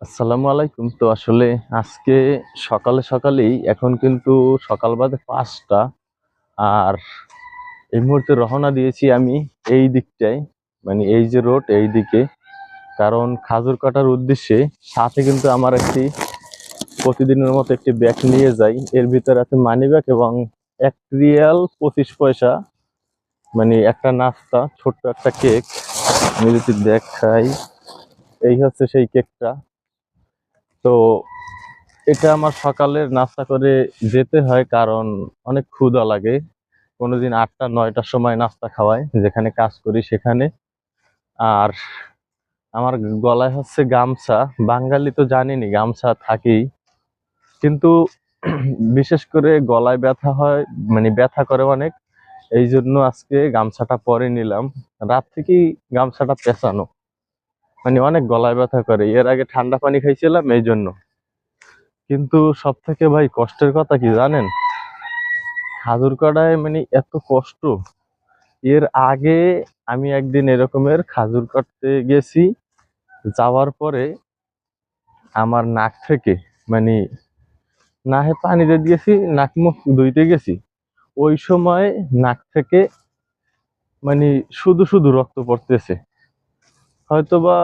আসসালামু আলাইকুম। তো আসলে আজকে সকালে সকালেই এখন কিন্তু সকাল বাজে ৫টা। আর এই মুহূর্তে রওনা দিয়েছি আমি এই দিকটায়, মানে এই যে রোড এই দিকে। কারণ খাজুর কাটার উদ্দেশ্যে সাথে কিন্তু আমার একটি প্রতিদিনের মতো একটি ব্যাগ নিয়ে যাই। এর ভিতরে আছে মানি ব্যাগ এবং ১ রিয়াল ২৫ পয়সা, মানে একটা নাস্তা, ছোট্ট একটা কেক। আমি যদি দেখাই, এই হচ্ছে সেই কেকটা। তো এটা আমার সকালের নাস্তা করে যেতে হয়, কারণ অনেক ক্ষুধা লাগে। কোনোদিন ৮টা ৯টার সময় নাস্তা খাওয়ায় যেখানে কাজ করি সেখানে। আর আমার গলায় হচ্ছে গামছা। বাঙালি তো জানেনই, গামছা থাকেই। কিন্তু বিশেষ করে গলায় ব্যথা হয়, মানে ব্যথা করে অনেক। এই জন্য আজকে গামছাটা পরে নিলাম। রাত থেকেই গামছাটা পেঁচানো, মানে অনেক গলায় ব্যথা করে। এর আগে ঠান্ডা পানি খাইছিলাম এই জন্য। কিন্তু সব থেকে ভাই কষ্টের কথা কি জানেন? খাজুর কাটায় মানে এত কষ্ট। এর আগে আমি একদিন এরকমের খাজুর কাটতে গেছি। যাওয়ার পরে আমার নাক থেকে, মানে নাকে পানি দিয়ে দিয়েছি, নাক মুখ ধুইতে গেছি। ওই সময় নাক থেকে মানে শুধু শুধু রক্ত পড়তেছে। হয়তোবা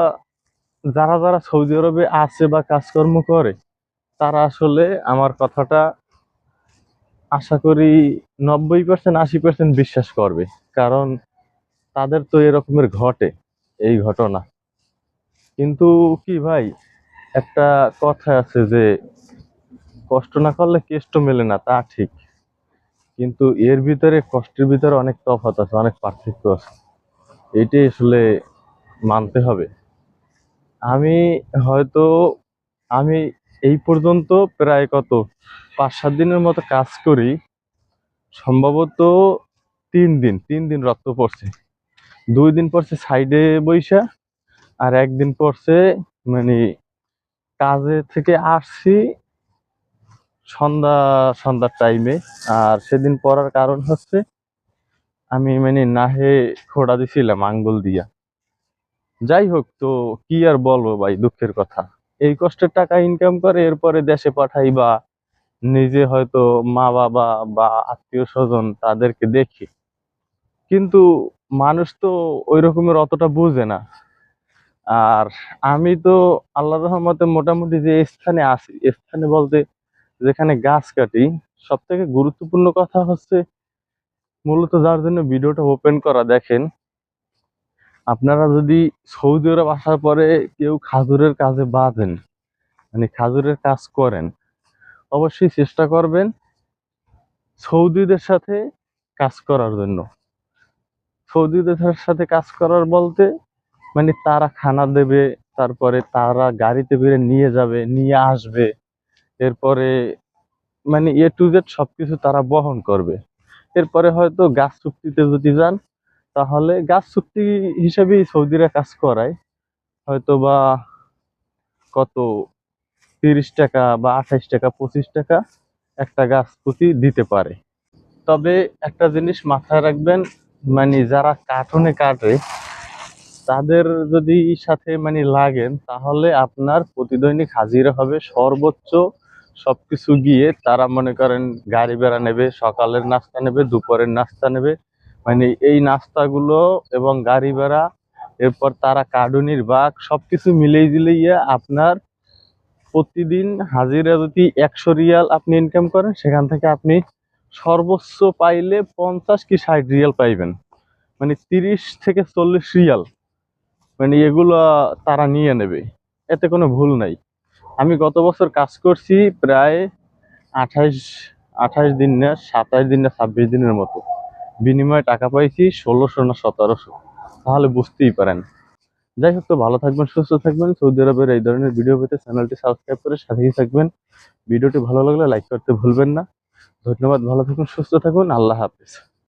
যারা যারা সৌদি আরবে আছে বা কাজকর্ম করে, তারা আসলে আমার কথাটা আশা করি ৯০% ৮০% বিশ্বাস করবে। কারণ তাদের তো এরকমের ঘটে এই ঘটনা। কিন্তু কি ভাই, একটা কথা আছে যে কষ্ট না করলে কেষ্ট মেলে না, তা ঠিক। কিন্তু এর ভিতরে কষ্টের ভিতরে অনেক তফাৎ আছে, অনেক পার্থক্য আছে। এটাই আসলে মানতে হবে। আমি হয়তো আমি এই পর্যন্ত প্রায় কত ৫-৭ দিনের মতো কাজ করি। সম্ভবত ৩ দিন রক্ত পড়ছে। ২ দিন পড়ছে সাইডে বইসা, আর একদিন পড়ছে মানে কাজে থেকে আসছি সন্ধ্যার টাইমে। আর সেদিন পড়ার কারণ হচ্ছে আমি মানে নাহে খোঁড়া দিছিলাম আঙ্গুল দিয়া। যাই হোক, তো কি আর বলবো ভাই, দুঃখের কথা। এই কষ্টের টাকা ইনকাম করে এরপরে দেশে পাঠাই, বা নিজে হয়তো মা বাবা বা আত্মীয় স্বজন তাদেরকে দেখি। কিন্তু মানুষ তো ওই রকমের অতটা বুঝে না। আর আমি তো আল্লাহর রহমতে মোটামুটি যে স্থানে আছি, স্থানে বলতে যেখানে গাছ কাটি, সব থেকে গুরুত্বপূর্ণ কথা হচ্ছে, মূলত যার জন্য ভিডিওটা ওপেন করা, দেখেন আপনারা যদি সৌদি আরব আসার পরে কেউ খাজুরের কাজে বাঁধেন, মানে খাজুরের কাজ করেন, অবশ্যই চেষ্টা করবেন সৌদিদের সাথে কাজ করার জন্য। সৌদিদের সাথে কাজ করার বলতে মানে তারা খানা দেবে, তারপরে তারা গাড়িতে করে নিয়ে যাবে, নিয়ে আসবে, এরপরে মানে A to Z সবকিছু তারা বহন করবে। এরপরে হয়তো গাছ চুক্তিতে যদি যান, তাহলে গাছ চুক্তি হিসেবেই সৌদিরা কাজ করায়। হয়তো বা কত ৩০ টাকা বা ২৮ টাকা ২৫ টাকা একটা গাছ প্রতি দিতে পারে। তবে একটা জিনিস মাথায় রাখবেন, মানে যারা কার্টুনে কাটে তাদের যদি সাথে মানে লাগেন, তাহলে আপনার প্রতিদৈনিক হাজিরা হবে সর্বোচ্চ সবকিছু গিয়ে, তারা মনে করেন গাড়ি ভাড়া নেবে, সকালের নাস্তা নেবে, দুপুরের নাস্তা নেবে, মানে এই নাস্তাগুলো এবং গাড়ি ভাড়া, এরপর তারা কার্ডুনির বাঘ সবকিছু মিলেই দিলেই আপনার প্রতিদিন হাজিরা যদি ১০০ রিয়াল আপনি ইনকাম করেন, সেখান থেকে আপনি সর্বোচ্চ পাইলে ৫০ কি ৬০ রিয়াল পাইবেন। মানে ৩০ থেকে ৪০ রিয়াল, মানে এগুলো তারা নিয়ে নেবে, এতে কোনো ভুল নাই। আমি গত বছর কাজ করছি প্রায় ২৮ ২৮ দিন না, ২৭ দিন না ২৬ দিনের মতো। বিনিময়ে টাকা পাইছি ১৬০০ না ১৭০০। তাহলে বুঝতেই পারেন। যাই হোক, তো ভালো থাকবেন, সুস্থ থাকবেন। সৌদি আরবের এই ধরনের ভিডিও পেতে চ্যানেলটি সাবস্ক্রাইব করে সাথেই থাকবেন। ভিডিওটি ভালো লাগলে লাইক করতে ভুলবেন না। ধন্যবাদ, ভালো থাকুন, সুস্থ থাকুন, আল্লাহ হাফেজ।